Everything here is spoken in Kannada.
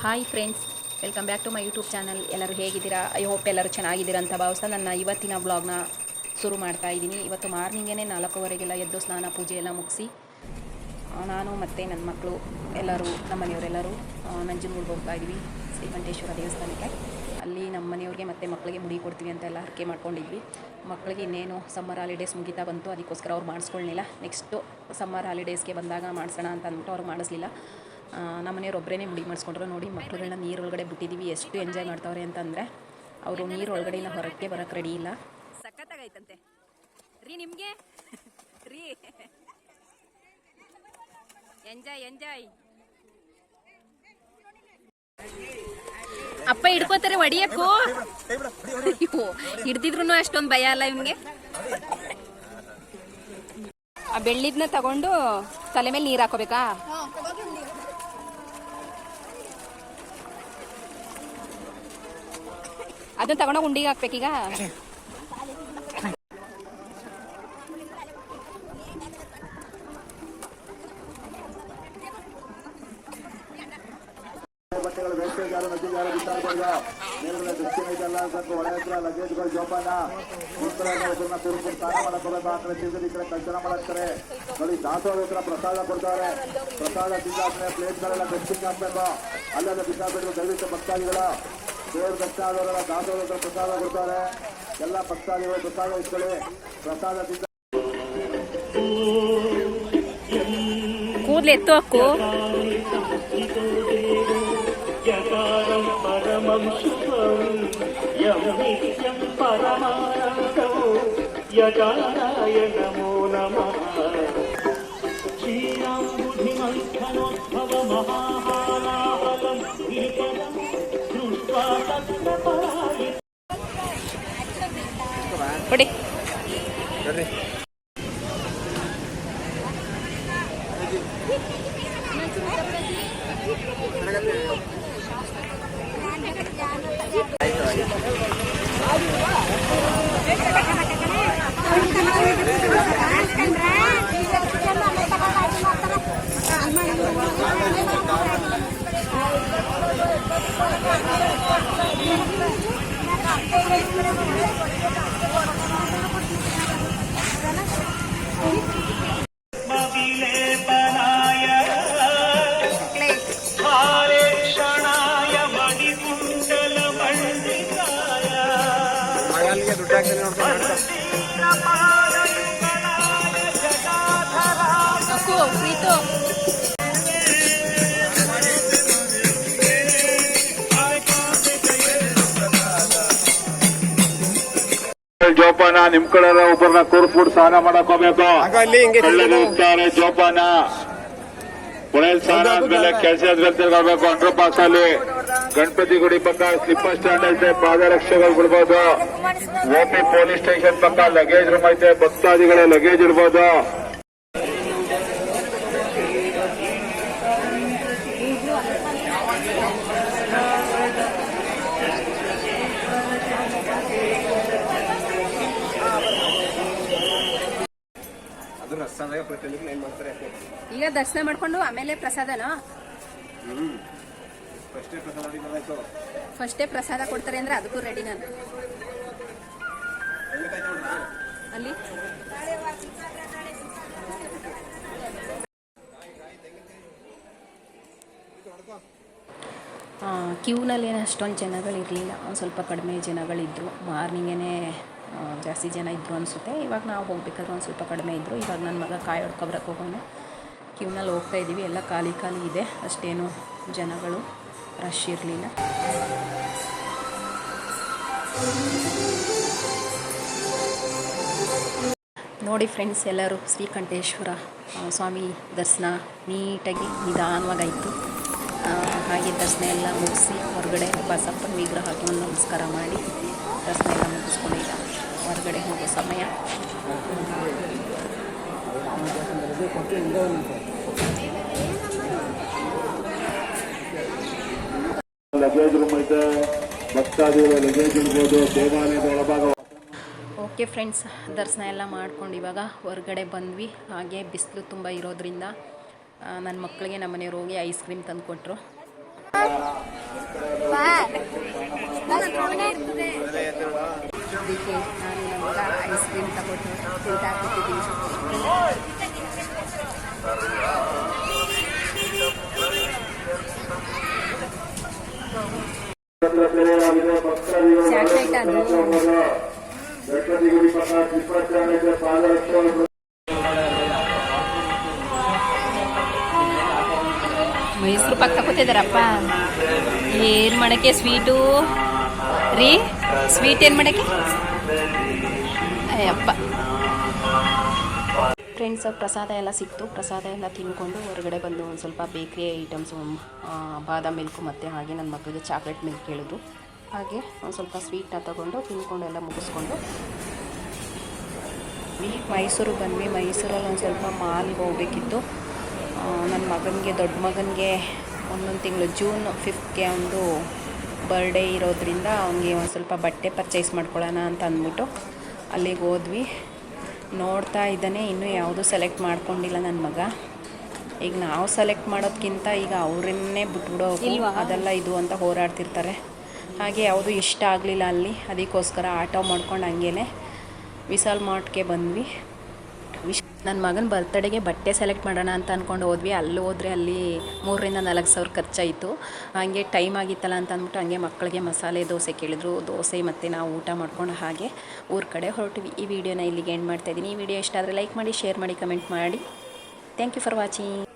Hi friends, welcome back to my YouTube channel. ಎಲ್ಲರೂ ಹೇಗಿದ್ದೀರಾ? ಐ ಹೋಪ್ ಎಲ್ಲರೂ ಚೆನ್ನಾಗಿದ್ದೀರಾ ಅಂತ ಭಾವಿಸ್ತಾ ನನ್ನ ಇವತ್ತಿನ ಬ್ಲಾಗ್ನ ಶುರು ಮಾಡ್ತಾ ಇದ್ದೀನಿ. ಇವತ್ತು ಮಾರ್ನಿಂಗೇ 4:15ಗೆಲ್ಲ ಎದ್ದು ಸ್ನಾನ ಪೂಜೆ ಎಲ್ಲ ಮುಗಿಸಿ ನಾನು ಮತ್ತು ನನ್ನ ಮಕ್ಕಳು ಎಲ್ಲರೂ ನಮ್ಮ ಮನೆಯವರೆಲ್ಲರೂ ನಂಜನಗೂಡಿಗೆ ಹೋಗ್ತಾ ಇದ್ವಿ, ಶ್ರೀಕಂಠೇಶ್ವರ ದೇವಸ್ಥಾನಕ್ಕೆ. ಅಲ್ಲಿ ನಮ್ಮ ಮನೆಯವ್ರಿಗೆ ಮತ್ತು ಮಕ್ಕಳಿಗೆ ಮುಡಿ ಕೊಡ್ತೀವಿ ಅಂತೆಲ್ಲ ಹರಕೆ ಮಾಡ್ಕೊಂಡಿದ್ವಿ. ಮಕ್ಕಳಿಗೆ ಇನ್ನೇನು ಸಮ್ಮರ್ ಹಾಲಿಡೇಸ್ ಮುಗಿತಾ ಬಂತು, ಅದಕ್ಕೋಸ್ಕರ ಅವ್ರು ಮಾಡಿಸ್ಕೊಳ್ಳಿಲ್ಲ. ನೆಕ್ಸ್ಟು ಸಮ್ಮರ್ ಹಾಲಿಡೇಸ್ಗೆ ಬಂದಾಗ ಮಾಡಿಸೋಣ ಅಂತ ಅಂದ್ಬಿಟ್ಟು ಅವ್ರು ಮಾಡಿಸ್ಲಿಲ್ಲ. ನಮ್ಮ ಮನೆಯವ್ರು ಒಬ್ಬರೇ ಮುಡಿ ಮಾಡಿಸ್ಕೊಂಡ್ರು. ನೋಡಿ, ಮಕ್ಕಳುಗಳನ್ನ ನೀರೊಳಗಡೆ ಬಿಟ್ಟಿದ್ದೀವಿ. ಎಷ್ಟು ಎಂಜಾಯ್ ಮಾಡ್ತಾವ್ರೆ ಅಂತಂದರೆ ಅವರು ನೀರೊಳಗಡೆಯಿಂದ ಹೊರಕ್ಕೆ ಬರೋಕ್ಕೆ ರೆಡಿ ಇಲ್ಲ. ಸಖತ್ತಾಗೈತಂತೆ ರೀ ನಿಮಗೆ ರೀ. Enjoy enjoy. ಅಪ್ಪ ಹಿಡ್ಕೋತಾರೆ ಹೊಡಿಯಕ್ಕೂ. ಹಿಡ್ದಿದ್ರು ಅಷ್ಟೊಂದು ಭಯ ಅಲ್ಲ ಇವ್ನಿಗೆ. ಆ ಬೆಳ್ಳಿದ್ನ ತಗೊಂಡು ತಲೆ ಮೇಲೆ ನೀರು ಹಾಕೋಬೇಕಾ? ಅದನ್ನ ತಗೊಂಡೋಗಿ ಉಂಡಿಗೆ ಹಾಕ್ಬೇಕೀಗ. ಬಟ್ಟೆಗಳು ಬೇಸಿಗೆಗಾರು ನದಿಗಾರು ಬಿಸಾಡಬೇಡ. ನೀರುಗಳ ದೃಷ್ಟಿ ಇದೆಲ್ಲ ಸ್ವಲ್ಪ ಒಳ ಹತ್ರ ಲಗೇಜ್ಗಳು ಜೋಪಾನ ಒಬ್ಬರನ್ನ ಕುರುಕು ಸ್ನಾನ ಮಾಡಕೋಬೇಕು. ಆ ಕಡೆ ತಿರುಗಿ ಈ ಕಡೆ ಕಲ್ಚನ ಮಾಡಾಕ್ತಾರೆ. ನೋಡಿ, ದಾಸೋಹ ಹತ್ರ ಪ್ರಸಾದ ಕೊಡ್ತಾರೆ. ಪ್ರಸಾದ ತಿಂದಾದ್ಮೇಲೆ ಪ್ಲೇಟ್ಗಳೆಲ್ಲ ಡಸ್ಟಿಂಗ್ ಹಾಕ್ಬೇಕು. ಅಲ್ಲೆಲ್ಲ ಬಿಸಾಡಬೇಕು. ದಯವಿಟ್ಟು ಭಕ್ತಾದಿಗಳ ದೇವ್ರ ದರ್ಶನ ಆದವರೆಲ್ಲ ದಾಸೋಹ ಹತ್ರ ಪ್ರಸಾದ ಕೊಡ್ತಾರೆ. ಎಲ್ಲ ಭಕ್ತಾದಿಗಳು ಪ್ರಸಾದ ಇಸ್ಕೊಳ್ಳಿ. ಪ್ರಸಾದ ತಿಂದ ಕೂದಲು ಎತ್ತು ಹಾಕು. परमं शुभं यं नित्यं परमानन्दं यजाय नमो नमः. श्रीराम बुद्धिमन्थनोद्भवमहाहालाहलं भीकरं दृष्ट्वा तत्प्रपरायितं. ಹೊಡಿ. ಜೋಪಾನ. ನಿಮ್ ಕಡೆ ಒಬ್ಬರನ್ನ ಕೂರ್ಸ್ಬಿಟ್ಟು ಸ್ನಾನ ಮಾಡಕ್ ಹೋಗ್ಬೇಕು. ಕಳ್ಳರಿರ್ತಾರೆ. ಜೋಪಾನ. ಪುಣೆಲ್ ಸ್ನಾನ ಆದ್ಮೇಲೆ ಕೆಲಸ ತಿರ್ಗಾಡ್ಬೇಕು. ಅಂಡರ್ ಪಾಸ್ ಅಲ್ಲಿ ಗಣಪತಿ ಗುಡಿ ಪಕ್ಕ ಸ್ಲಿಪ್ಪರ್ ಸ್ಟ್ಯಾಂಡ್ ಐತೆ. ಪಾದರಕ್ಷೆಗಳು ಬಿಡ್ಬೋದು. ಓಪಿ ಪೊಲೀಸ್ ಸ್ಟೇಷನ್ ಪಕ್ಕ ಲಗೇಜ್ ರೂಮ್ ಐತೆ. ಭಕ್ತಾದಿಗಳ ಲಗೇಜ್ ಇಡ್ಬೋದು. ಈಗ ದರ್ಶನ ಮಾಡ್ಕೊಂಡು ಆಮೇಲೆ ಪ್ರಸಾದನಾ? ಫಸ್ಟೇ ಪ್ರಸಾದ ಕೊಡ್ತಾರೆ ಅಂದ್ರೆ ಅದಕ್ಕೂ ರೆಡಿ ನಾನು. ಅಲ್ಲಿ ಕ್ಯೂನಲ್ಲಿ ಏನು ಅಷ್ಟೊಂದು ಜನಗಳಿರಲಿಲ್ಲ. ಒಂದು ಸ್ವಲ್ಪ ಕಡಿಮೆ ಜನಗಳಿದ್ದರು. ಮಾರ್ನಿಂಗೇ ಜಾಸ್ತಿ ಜನ ಇದ್ದರು ಅನಿಸುತ್ತೆ. ಇವಾಗ ನಾವು ಹೋಗ್ಬೇಕಾದ್ರೆ ಒಂದು ಸ್ವಲ್ಪ ಕಡಿಮೆ ಇದ್ದರು. ಇವಾಗ ನನ್ನ ಮಗ ಕಾಯಿ ಹೊಡ್ಕೊಬ್ರಕ್ಕೆ ಹೋಗೋಣ. ಕ್ಯೂನಲ್ಲಿ ಹೋಗ್ತಾ ಇದ್ದೀವಿ. ಎಲ್ಲ ಖಾಲಿ ಖಾಲಿ ಇದೆ. ಅಷ್ಟೇನು ಜನಗಳು ರಶ್ ಇರಲಿಲ್ಲ. ನೋಡಿ ಫ್ರೆಂಡ್ಸ್, ಎಲ್ಲರೂ ಶ್ರೀಕಂಠೇಶ್ವರ ಸ್ವಾಮಿ ದರ್ಶನ ನೀಟಾಗಿ ನಿಧಾನವಾಗಾಯಿತು. ಹಾಗೆ ದರ್ಶನ ಎಲ್ಲ ಮುಗಿಸಿ ಹೊರಗಡೆ ಬಸಪ್ಪನ ವಿಗ್ರಹಕ್ಕೆ ಒಂದು ನಮಸ್ಕಾರ ಮಾಡಿ ದರ್ಶನ ಎಲ್ಲ ಮುಗಿಸ್ಕೊಂಡಿಲ್ಲ. ಹೊರಗಡೆ ಹೋಗೋ ಸಮಯ. ಲಗೇಜ್ ರೂಮ್ ಐತೆ. ಭಕ್ತಾದಿಗಳ ಲಗೇಜ್ ಇರ್ಬೋದು. ದೇವಾಲಯದ ಒಳಭಾಗ. ಓಕೆ ಫ್ರೆಂಡ್ಸ್, ದರ್ಶನ ಎಲ್ಲ ಮಾಡ್ಕೊಂಡು ಇವಾಗ ಹೊರಗಡೆ ಬಂದ್ವಿ. ಹಾಗೆ ಬಿಸಿಲು ತುಂಬ ಇರೋದ್ರಿಂದ ನನ್ನ ಮಕ್ಕಳಿಗೆ ನಮ್ಮ ಮನೆಯವ್ರು ಹೋಗಿ ಐಸ್ ಕ್ರೀಮ್ ತಂದುಕೊಟ್ರು. ಅದಕ್ಕೆ ನಾನು ನಮಗ ಐಸ್ ಕ್ರೀಮ್ ತಗೊಂಡು ತಿಂತಾ ಕೂತಿದ್ದೀನಿ. ಚಾಕ್ಲೇಟ್ ಅದು ಮೈಸೂರು ಪಾಕ್ ತಗೋತಿದ್ದಾರಪ್ಪ. ಏನು ಮಾಡೋಕ್ಕೆ ಸ್ವೀಟು ರೀ? ಸ್ವೀಟ್ ಏನು ಮಾಡೋಕ್ಕೆ? ಅಯ್ಯಪ್ಪ ಫ್ರೆಂಡ್ಸ್, ಪ್ರಸಾದ ಎಲ್ಲ ಸಿಕ್ತು. ಪ್ರಸಾದ ಎಲ್ಲ ತಿನ್ಕೊಂಡು ಹೊರಗಡೆ ಬಂದು ಒಂದು ಸ್ವಲ್ಪ ಬೇಕ್ರಿ ಐಟಮ್ಸು, ಬಾದಾಮ್ ಮಿಲ್ಕು ಮತ್ತು ಹಾಗೆ ನನ್ನ ಮಕ್ಕಳಿಗೆ ಚಾಕ್ಲೇಟ್ ಮಿಲ್ಕ್ ಕೇಳಿದ್ರು. ಹಾಗೆ ಒಂದು ಸ್ವಲ್ಪ ಸ್ವೀಟ್ನ ತಗೊಂಡು ತಿನ್ಕೊಂಡು ಎಲ್ಲ ಮುಗಿಸ್ಕೊಂಡು ಮೈಸೂರಿಗೆ ಬಂದ್ವಿ. ಮೈಸೂರಲ್ಲಿ ಒಂದು ಸ್ವಲ್ಪ ಮಾಲ್ಗೆ ಹೋಗಬೇಕಿತ್ತು. ನನ್ನ ಮಗನಿಗೆ, ದೊಡ್ಡ ಮಗನಿಗೆ ಒಂದೊಂದು ತಿಂಗಳು ಜೂನ್ 5ಗೆ ಒಂದು ಬರ್ಡೇ ಇರೋದ್ರಿಂದ ಅವನಿಗೆ ಒಂದು ಸ್ವಲ್ಪ ಬಟ್ಟೆ ಪರ್ಚೇಸ್ ಮಾಡ್ಕೊಳ್ಳೋಣ ಅಂತ ಅಂದ್ಬಿಟ್ಟು ಅಲ್ಲಿಗೆ ಹೋದ್ವಿ. ನೋಡ್ತಾ ಇದ್ದಾನೆ, ಇನ್ನೂ ಯಾವುದೂ ಸೆಲೆಕ್ಟ್ ಮಾಡ್ಕೊಂಡಿಲ್ಲ ನನ್ನ ಮಗ. ಈಗ ನಾವು ಸೆಲೆಕ್ಟ್ ಮಾಡೋದಕ್ಕಿಂತ ಈಗ ಅವರನ್ನೇ ಬಿಟ್ಬಿಡೋ ಅದೆಲ್ಲ ಇದು ಅಂತ ಹೋರಾಡ್ತಿರ್ತಾರೆ. ಹಾಗೆ ಯಾವುದೂ ಇಷ್ಟ ಆಗಲಿಲ್ಲ ಅಲ್ಲಿ. ಅದಕ್ಕೋಸ್ಕರ ಆಟೋ ಮಾಡ್ಕೊಂಡು ಹಂಗೇ ವಿಶಾಲ್ ಮಾರ್ಟ್ಗೆ ಬಂದ್ವಿ. ನನ್ನ ಮಗನ ಬರ್ತಡೆಗೆ ಬಟ್ಟೆ ಸೆಲೆಕ್ಟ್ ಮಾಡೋಣ ಅಂತ ಅಂದ್ಕೊಂಡು ಹೋದ್ವಿ. ಅಲ್ಲಿ ಹೋದರೆ ಅಲ್ಲಿ 3,000-4,000 ಸಾವಿರ ಖರ್ಚಾಯಿತು. ಹಾಗೆ ಟೈಮ್ ಆಗಿತ್ತಲ್ಲ ಅಂತ ಅಂದ್ಬಿಟ್ಟು ಹಂಗೆ ಮಕ್ಕಳಿಗೆ ಮಸಾಲೆ ದೋಸೆ ಕೇಳಿದ್ರು. ದೋಸೆ ಮತ್ತು ನಾವು ಊಟ ಮಾಡ್ಕೊಂಡು ಹಾಗೆ ಊರ ಕಡೆ ಹೊರಟ್ವಿ. ಈ ವಿಡಿಯೋನ ಇಲ್ಲಿಗೆ ಎಂಡ್ ಮಾಡ್ತಾಯಿದ್ದೀನಿ. ಈ ವಿಡಿಯೋ ಇಷ್ಟ ಆದರೆ ಲೈಕ್ ಮಾಡಿ, ಶೇರ್ ಮಾಡಿ, ಕಮೆಂಟ್ ಮಾಡಿ. Thank you for watching.